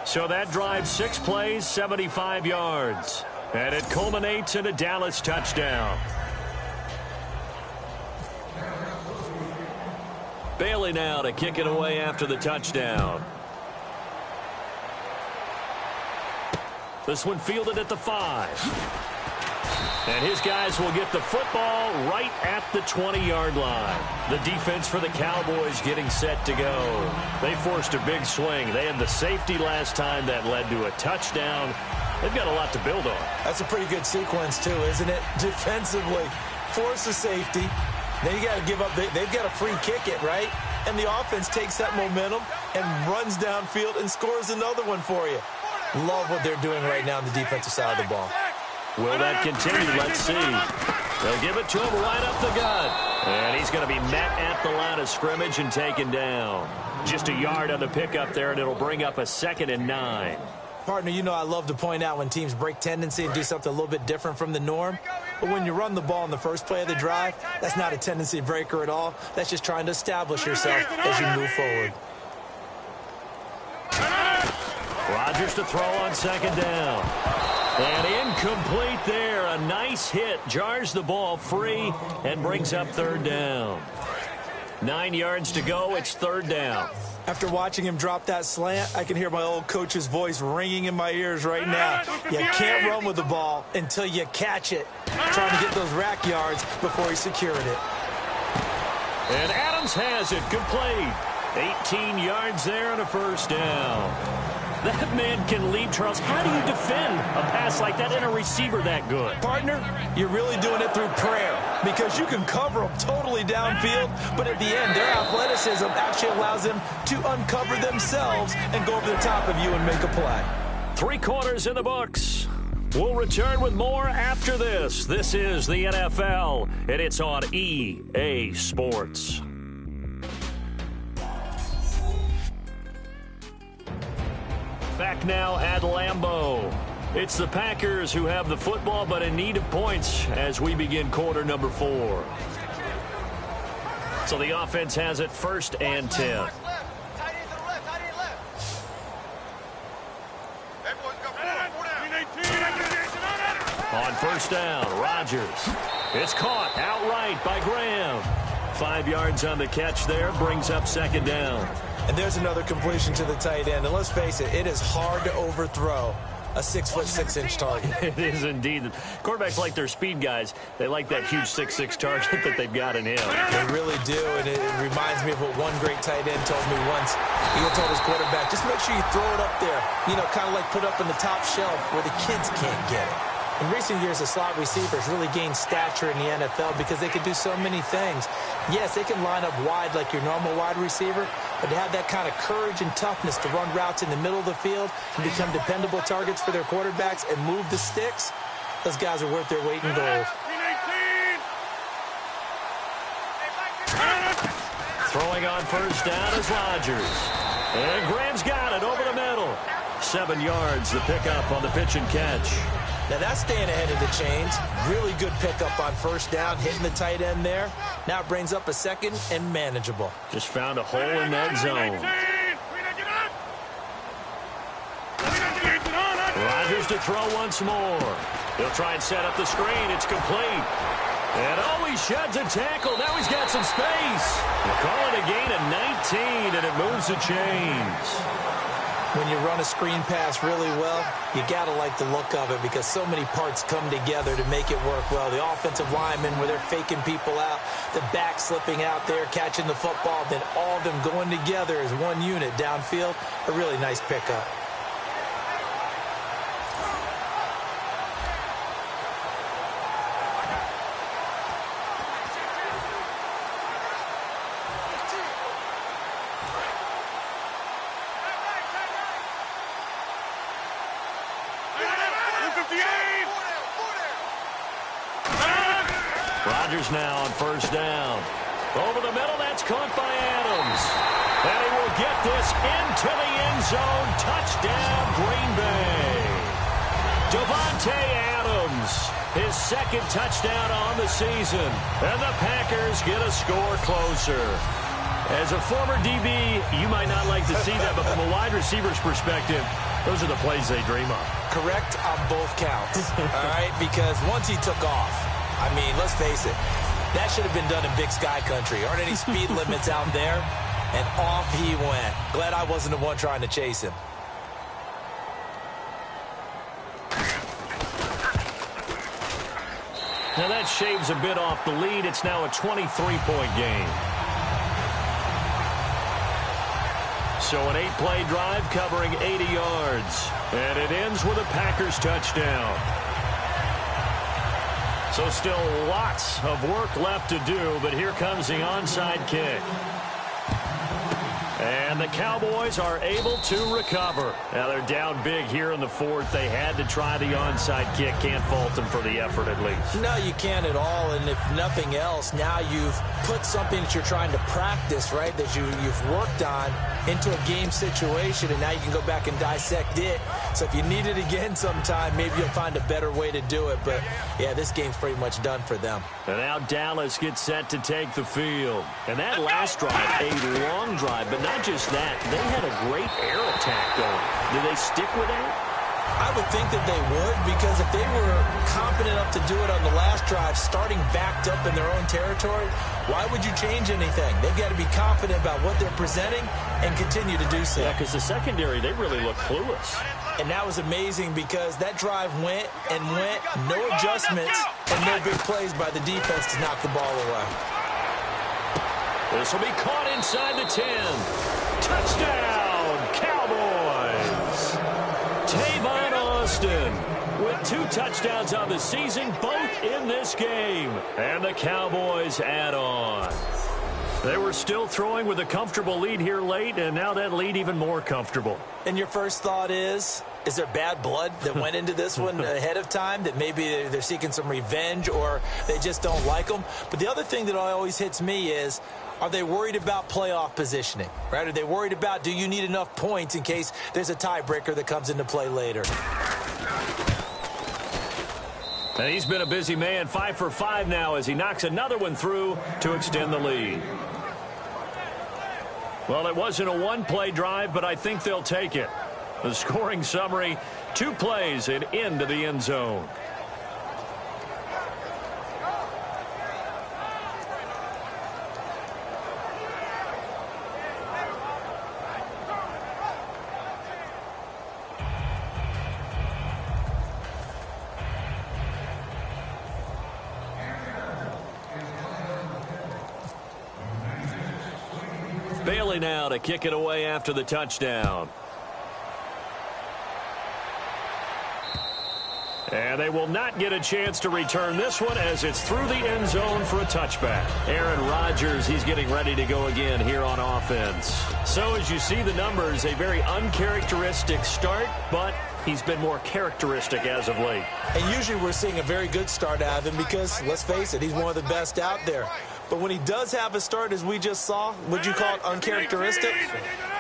So that drives 6 plays, 75 yards. And it culminates in a Dallas touchdown. Bailey now to kick it away after the touchdown. This one fielded at the 5. And his guys will get the football right at the 20-yard line. The defense for the Cowboys getting set to go. They forced a big swing. They had the safety last time that led to a touchdown. They've got a lot to build on. That's a pretty good sequence, too, isn't it? Defensively, force a safety. Then you got to give up. They've got to free kick it, right? And the offense takes that momentum and runs downfield and scores another one for you. Love what they're doing right now on the defensive side of the ball. Will that continue? Let's see. They'll give it to him right up the gut. And he's going to be met at the line of scrimmage and taken down. Just a yard on the pickup there, and it'll bring up a 2nd and 9. Partner, you know I love to point out when teams break tendency and do something a little bit different from the norm. But when you run the ball in the first play of the drive, that's not a tendency breaker at all. That's just trying to establish yourself as you move forward. Rodgers to throw on 2nd down. And incomplete there. A nice hit. Jars the ball free and brings up 3rd down. 9 yards to go. It's 3rd down. After watching him drop that slant, I can hear my old coach's voice ringing in my ears right now. You can't run with the ball until you catch it. Trying to get those rack yards before he secured it. And Adams has it complete. 18 yards there and a 1st down. That man can leap, Charles. How do you defend a pass like that and a receiver that good? Partner, you're really doing it through prayer because you can cover them totally downfield, but at the end, their athleticism actually allows them to uncover themselves and go over the top of you and make a play. 3 quarters in the books. We'll return with more after this. This is the NFL, and it's on EA Sports. Back now at Lambeau. It's the Packers who have the football, but in need of points as we begin quarter number 4. So the offense has it 1st and 10. On 1st down, Rodgers. It's caught outright by Graham. 5 yards on the catch there, brings up 2nd down. And there's another completion to the tight end. And let's face it, it is hard to overthrow a 6'6" target. It is indeed. Quarterbacks like their speed guys. They like that huge 6'6" target that they've got in him. They really do, and it reminds me of what one great tight end told me once. He told his quarterback, just make sure you throw it up there, you know, kind of like put up in the top shelf where the kids can't get it. In recent years, the slot receivers really gained stature in the NFL because they can do so many things. Yes, they can line up wide like your normal wide receiver, but to have that kind of courage and toughness to run routes in the middle of the field and become dependable targets for their quarterbacks and move the sticks, those guys are worth their weight in gold. Throwing on 1st down is Rodgers. And Graham's got it over the middle. 7 yards, the pickup on the pitch and catch. Now that's staying ahead of the chains. Really good pickup on 1st down, hitting the tight end there. Now it brings up a 2nd and manageable. Just found a hole in that zone. Rodgers to throw once more. He'll try and set up the screen. It's complete. And he sheds a tackle. Now he's got some space. We'll call it a gain of 19, and it moves the chains. When you run a screen pass really well, you got to like the look of it because so many parts come together to make it work well. The offensive linemen, where they're faking people out, the back slipping out there, catching the football, then all of them going together as one unit downfield. A really nice pickup. Rodgers now on 1st down. Over the middle, that's caught by Adams. And he will get this into the end zone. Touchdown, Green Bay. Davante Adams, his 2nd touchdown on the season. And the Packers get a score closer. As a former DB, you might not like to see that, but from a wide receiver's perspective, those are the plays they dream of. Correct on both counts, all right? Because once he took off, I mean, let's face it, that should have been done in Big Sky Country. Aren't any speed limits out there? And off he went. Glad I wasn't the one trying to chase him. Now that shaves a bit off the lead. It's now a 23-point game. So an 8-play drive covering 80 yards. And it ends with a Packers touchdown. So still lots of work left to do, but here comes the onside kick. And the Cowboys are able to recover. Now they're down big here in the fourth. They had to try the onside kick. Can't fault them for the effort at least. No, you can't at all. And if nothing else, now you've put something that you're trying to practice, right, that you've worked on into a game situation, and now you can go back and dissect it. So if you need it again sometime, maybe you'll find a better way to do it. But, yeah, this game's pretty much done for them. And now Dallas gets set to take the field. And that last drive, a long drive, but not just that. They had a great air attack going. Do they stick with that? I would think that they would, because if they were confident enough to do it on the last drive, starting backed up in their own territory, why would you change anything? They've got to be confident about what they're presenting and continue to do so. Yeah, because the secondary, they really look clueless. And that was amazing because that drive went and went, no adjustments, and no big plays by the defense to knock the ball away. This will be caught inside the 10. Touchdown, Cowboys! Tavon Austin with 2 touchdowns on the season, both in this game. And the Cowboys add on. They were still throwing with a comfortable lead here late, and now that lead even more comfortable. And your first thought is there bad blood that went into this one ahead of time, that maybe they're seeking some revenge or they just don't like them? But the other thing that always hits me is, are they worried about playoff positioning, right? Are they worried about, do you need enough points in case there's a tiebreaker that comes into play later? And he's been a busy man, 5 for 5 now as he knocks another one through to extend the lead. Well, it wasn't a one-play drive, but I think they'll take it. The scoring summary, 2 plays and into the end zone. Bailey now to kick it away after the touchdown. And they will not get a chance to return this one as it's through the end zone for a touchback. Aaron Rodgers, he's getting ready to go again here on offense. So as you see the numbers, a very uncharacteristic start, but he's been more characteristic as of late. And usually we're seeing a very good start out of him because, let's face it, he's one of the best out there. But when he does have a start, as we just saw, would you call it uncharacteristic?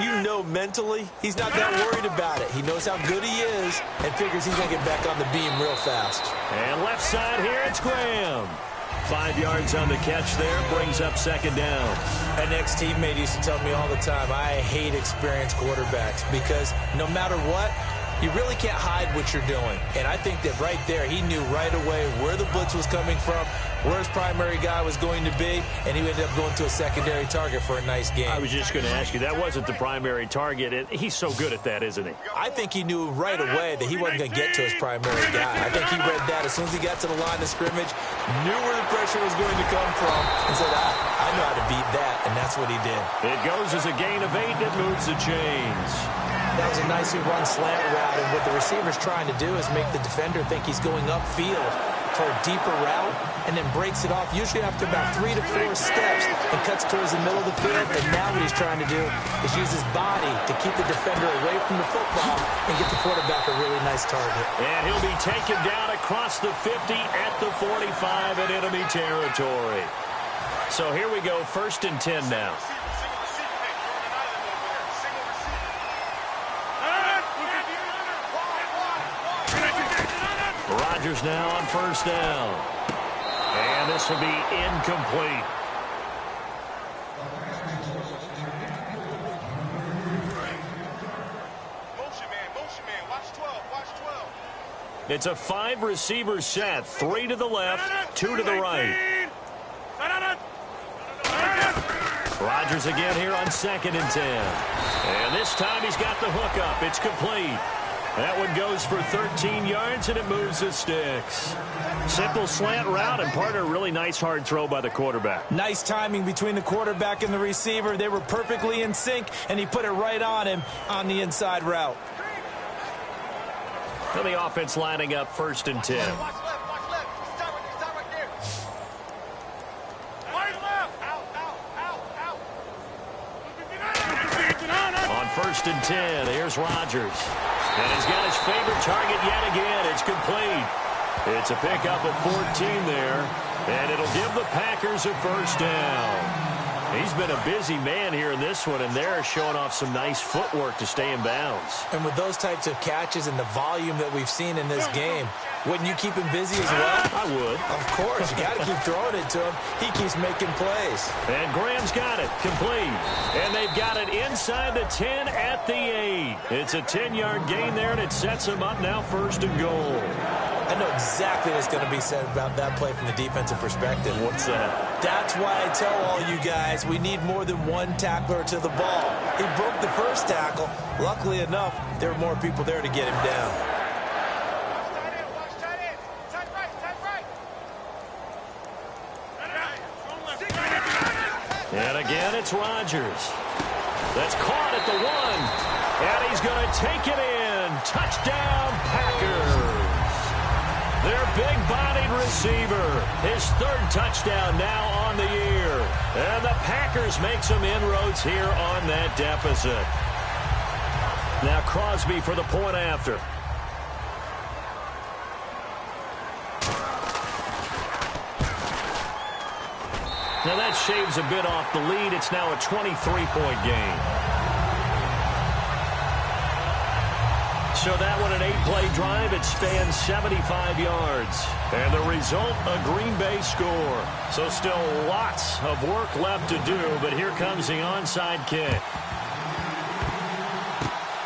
You know mentally he's not that worried about it. He knows how good he is and figures he's going to get back on the beam real fast. And left side here, it's Graham. 5 yards on the catch there, brings up second down. An ex-teammate used to tell me all the time, I hate experienced quarterbacks because no matter what, you really can't hide what you're doing. And I think that right there, he knew right away where the blitz was coming from, where his primary guy was going to be, and he ended up going to a secondary target for a nice game. I was just going to ask you, that wasn't the primary target. He's so good at that, isn't he? I think he knew right away that he wasn't going to get to his primary guy. I think he read that as soon as he got to the line of scrimmage, knew where the pressure was going to come from, and said, I know how to beat that, and that's what he did. It goes as a gain of 8, it moves the chains. That was a nicely run slant route, and what the receiver's trying to do is make the defender think he's going upfield for a deeper route, and then breaks it off, usually after about 3 to 4 steps, and cuts towards the middle of the field. And now what he's trying to do is use his body to keep the defender away from the football and get the quarterback a really nice target. And he'll be taken down across the 50 at the 45 in enemy territory. So here we go, 1st and 10 now. Rodgers now on 1st down. And this will be incomplete. Motion man, watch 12, watch 12. It's a 5-receiver set, 3 to the left, 2 to the right. Rodgers again here on 2nd and 10. And this time he's got the hook up. It's complete. That one goes for 13 yards, and it moves the sticks. Simple slant route, and part of a really nice hard throw by the quarterback. Nice timing between the quarterback and the receiver. They were perfectly in sync, and he put it right on him on the inside route. And the offense lining up 1st and 10. Watch left. Stop right there. Right left. Out. On 1st and 10, here's Rodgers. And he's got his favorite target yet again. It's complete. It's a pickup of 14 there, and it'll give the Packers a 1st down. He's been a busy man here in this one, and they're showing off some nice footwork to stay in bounds. And with those types of catches and the volume that we've seen in this game, wouldn't you keep him busy as well? I would. Of course. You got to keep throwing it to him. He keeps making plays. And Graham's got it. Complete. And they've got it inside the 10 at the 8. It's a 10-yard gain there, and it sets them up now 1st and goal. I know exactly what's going to be said about that play from the defensive perspective. What's that? That's why I tell all you guys we need more than one tackler to the ball. He broke the first tackle. Luckily enough, there were more people there to get him down. Watch tight end. Tight right. And again, it's Rodgers. That's caught at the 1. And he's going to take it in. Touchdown, Packers. Their big-bodied receiver. His 3rd touchdown now on the year. And the Packers make some inroads here on that deficit. Now Crosby for the point after. Now that shaves a bit off the lead. It's now a 23-point game. So that one, an 8-play drive. It spans 75 yards. And the result, a Green Bay score. So still lots of work left to do, but here comes the onside kick.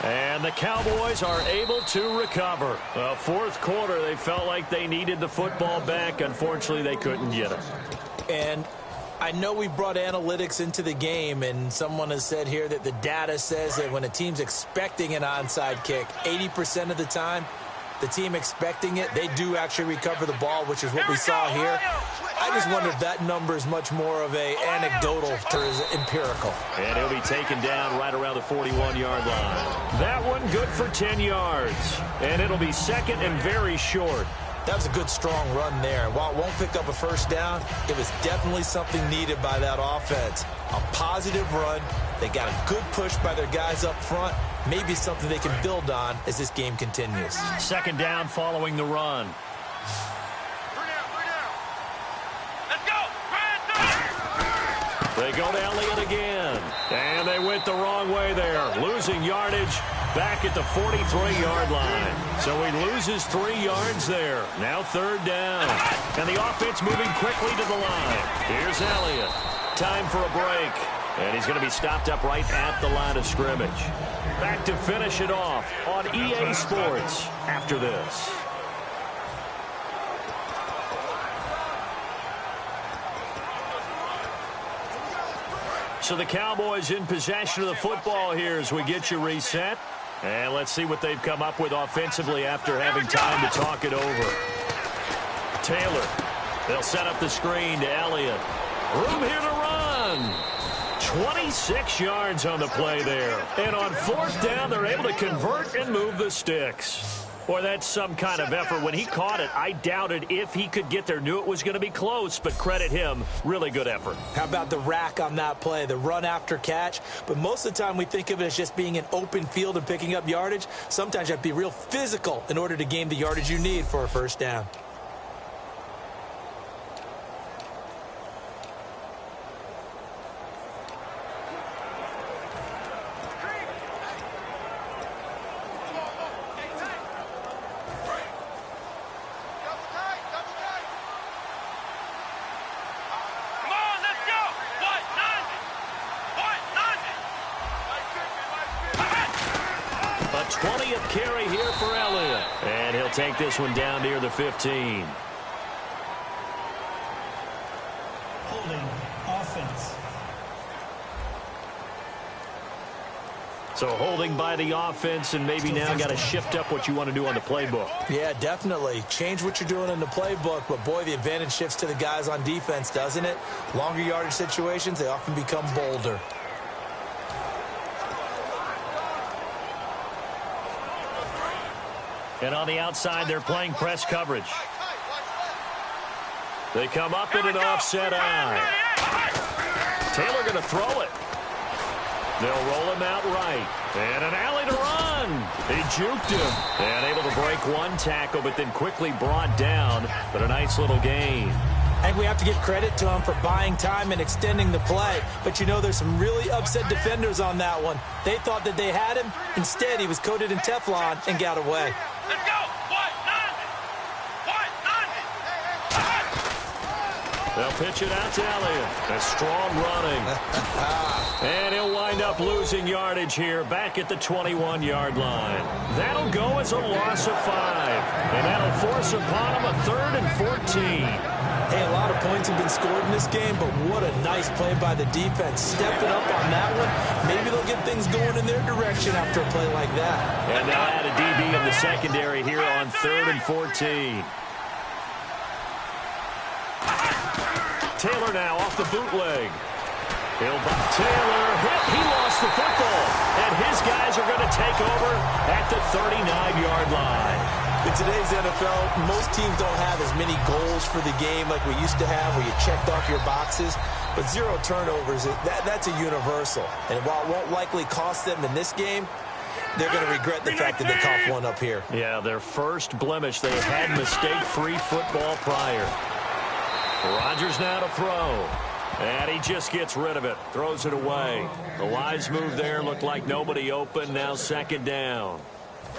And the Cowboys are able to recover. 4th quarter, they felt like they needed the football back. Unfortunately, they couldn't get it. And I know we brought analytics into the game, and someone has said here that the data says that when a team's expecting an onside kick, 80% of the time, the team expecting it, they do actually recover the ball, which is what we saw here. I just wonder if that number is much more of a anecdotal versus empirical. And he'll be taken down right around the 41-yard line. That one good for 10 yards. And it'll be 2nd and very short. That was a good, strong run there. While it won't pick up a 1st down, it was definitely something needed by that offense. A positive run. They got a good push by their guys up front. Maybe something they can build on as this game continues. 2nd down following the run. Let's go. They go to Elliott again. And they went the wrong way there. Losing yardage back at the 43-yard line. So he loses 3 yards there. Now 3rd down. And the offense moving quickly to the line. Here's Elliott. Time for a break. And he's going to be stopped up right at the line of scrimmage. Back to finish it off on EA Sports after this. So the Cowboys in possession of the football here as we get you reset. And let's see what they've come up with offensively after having time to talk it over. Taylor. They'll set up the screen to Elliott. Room here to run. 26 yards on the play there. And on 4th down, they're able to convert and move the sticks. Boy, that's some kind of effort. When he caught it, I doubted if he could get there. Knew it was going to be close, but credit him. Really good effort. How about the rack on that play, the run after catch? But most of the time we think of it as just being an open field and picking up yardage. Sometimes you have to be real physical in order to gain the yardage you need for a 1st down. A 20th carry here for Elliott. And he'll take this one down near the 15. Holding offense. So holding by the offense, and maybe now got to shift up what you want to do on the playbook. Yeah, definitely. Change what you're doing in the playbook, but boy, the advantage shifts to the guys on defense, doesn't it? Longer yardage situations, they often become bolder. And on the outside, they're playing press coverage. They come up in an offset eye. Taylor going to throw it. They'll roll him out right. And an alley to run. He juked him. And able to break one tackle, but then quickly brought down. But a nice little gain. I think we have to give credit to him for buying time and extending the play. But, you know, there's some really upset defenders on that one. They thought that they had him. Instead, he was coated in Teflon and got away. Let's go. They'll pitch it out to Elliott. A strong running. And he'll wind up losing yardage here back at the 21-yard line. That'll go as a loss of 5. And that'll force upon him a 3rd and 14. Hey, a lot of points have been scored in this game, but what a nice play by the defense. Stepping up on that one. Maybe they'll get things going in their direction after a play like that. And they'll add a DB in the secondary here on 3rd and 14. Taylor now off the bootleg. Taylor hit. He lost the football. And his guys are going to take over at the 39-yard line. In today's NFL, most teams don't have as many goals for the game like we used to have where you checked off your boxes. But 0 turnovers, that's a universal. And while it won't likely cost them in this game, they're going to regret the fact that they coughed one up here. Yeah, their first blemish. They had mistake-free football prior. Rodgers now to throw. And he just gets rid of it. Throws it away. The wise move there. Looked like nobody open. Now 2nd down.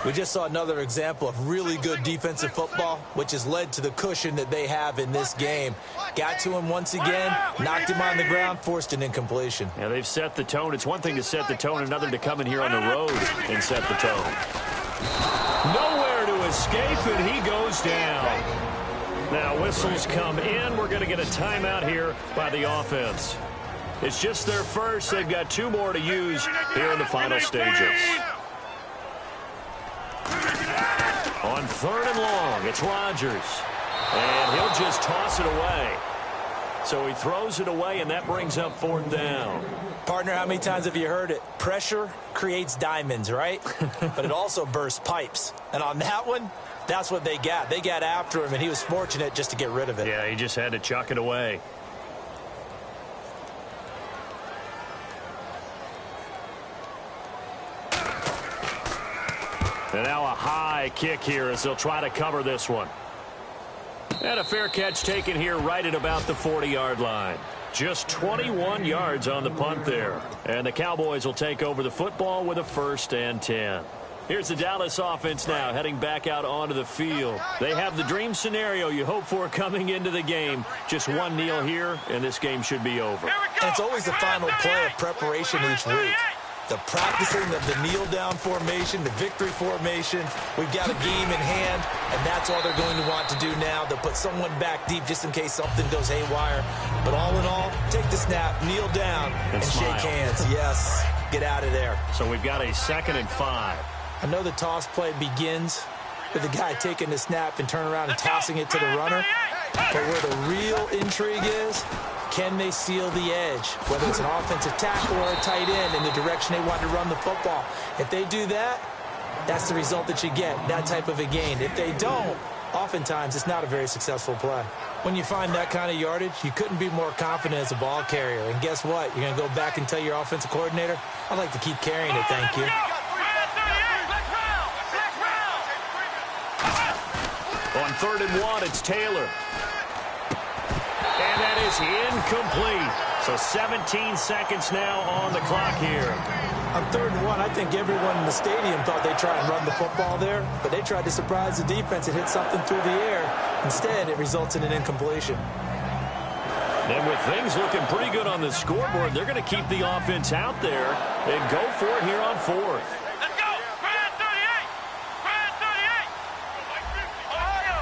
We just saw another example of really good defensive football, which has led to the cushion that they have in this game. Got to him once again, knocked him on the ground, forced an incompletion. Yeah, they've set the tone. It's one thing to set the tone, another to come in here on the road and set the tone. Nowhere to escape, and he goes down. Now whistles come in. We're going to get a timeout here by the offense. It's just their first. They've got 2 more to use here in the final stages. On 3rd and long, it's Rodgers. And he'll just toss it away. So he throws it away, and that brings up 4th down. Partner, how many times have you heard it? Pressure creates diamonds, right? But it also bursts pipes. And on that one, that's what they got. They got after him, and he was fortunate just to get rid of it. Yeah, he just had to chuck it away. And now a high kick here as they'll try to cover this one. And a fair catch taken here right at about the 40-yard line. Just 21 yards on the punt there. And the Cowboys will take over the football with a 1st and 10. Here's the Dallas offense now heading back out onto the field. They have the dream scenario you hope for coming into the game. Just one kneel here, and this game should be over. And it's always the final play of preparation each week. The practicing of the kneel-down formation, the victory formation. We've got a game in hand, and that's all they're going to want to do now. They'll put someone back deep just in case something goes haywire. But all in all, take the snap, kneel down, and shake hands. Yes, get out of there. So we've got a 2nd and 5. I know the toss play begins with the guy taking the snap and turning around and tossing it to the runner. But where the real intrigue is, can they seal the edge? Whether it's an offensive tackle or a tight end in the direction they want to run the football. If they do that, that's the result that you get, that type of a gain. If they don't, oftentimes it's not a very successful play. When you find that kind of yardage, you couldn't be more confident as a ball carrier. And guess what? You're going to go back and tell your offensive coordinator, I'd like to keep carrying it, thank you. On 3rd and 1, it's Taylor. And that is incomplete. So 17 seconds now on the clock here. On 3rd and 1, I think everyone in the stadium thought they'd try and run the football there, but they tried to surprise the defense and hit something through the air. Instead, it results in an incompletion. And with things looking pretty good on the scoreboard, they're going to keep the offense out there and go for it here on 4th. Let's go. Brad 38. Brad 38. Ohio.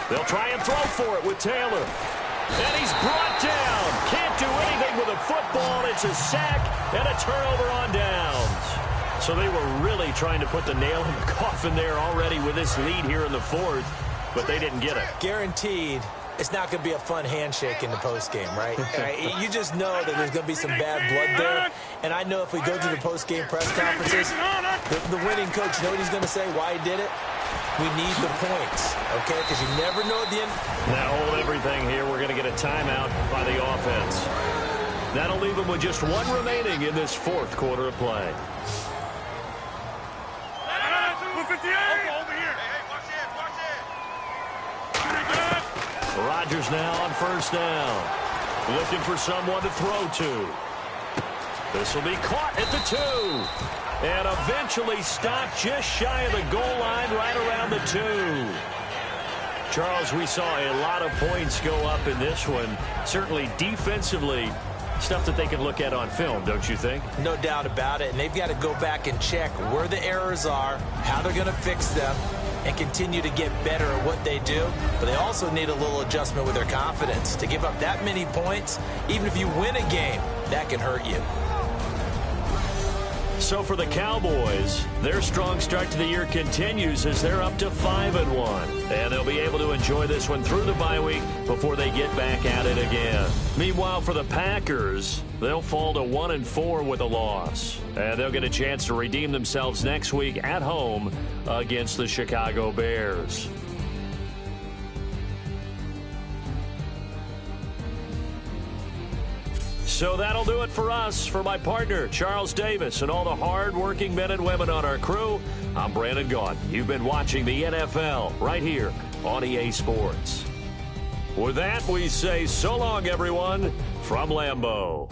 They'll try and throw for it with Taylor. And he's brought down. Can't do anything with a football. It's a sack and a turnover on downs. So they were really trying to put the nail in the coffin there already with this lead here in the fourth, but they didn't get it. Guaranteed, it's not going to be a fun handshake in the postgame, right? You just know that there's going to be some bad blood there. And I know if we go to the postgame press conferences, the winning coach, you know what he's going to say, why he did it? We need the points, okay? Because you never know at the end. Now hold everything here. We're going to get a timeout by the offense. That'll leave them with just one remaining in this fourth quarter of play. Rodgers now on first down. Looking for someone to throw to. This will be caught at the 2. And eventually stopped just shy of the goal line right around the 2. Charles, we saw a lot of points go up in this one. Certainly defensively, stuff that they can look at on film, don't you think? No doubt about it. And they've got to go back and check where the errors are, how they're going to fix them, and continue to get better at what they do. But they also need a little adjustment with their confidence. To give up that many points, even if you win a game, that can hurt you. So for the Cowboys, their strong start to the year continues as they're up to 5-1. And they'll be able to enjoy this one through the bye week before they get back at it again. Meanwhile, for the Packers, they'll fall to 1-4 with a loss. And they'll get a chance to redeem themselves next week at home against the Chicago Bears. So that'll do it for us. For my partner, Charles Davis, and all the hard-working men and women on our crew, I'm Brandon Gaudin. You've been watching the NFL right here on EA Sports. With that, we say so long, everyone, from Lambeau.